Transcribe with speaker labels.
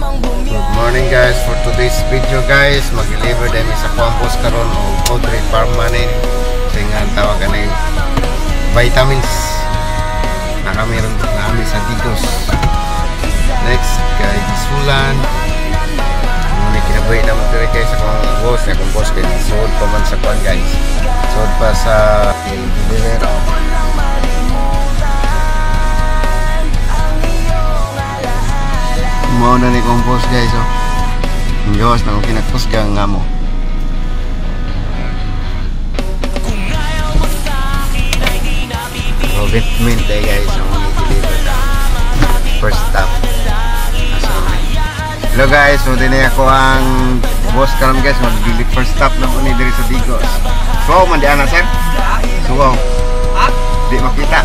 Speaker 1: Good morning guys, for today's video guys, mag-deliver din sa Campos karon o poultry farm manin dengan tawagan ng vitamins na kami sa Digos. Next kay Gisulan muna kinabuhi naman dito guys akong boss kay suod pa man sa kuan guys, suod pa sa deliver. Mau na ni compose guys oh. Diyos na kung kinagpusgang nga mo. So mint eh guys ang i-deliver na first stop. Hello guys, so din ako ang boss karon guys, mag-deliver first stop na po ni diri sa Digos. So man di ana sir? So di makita.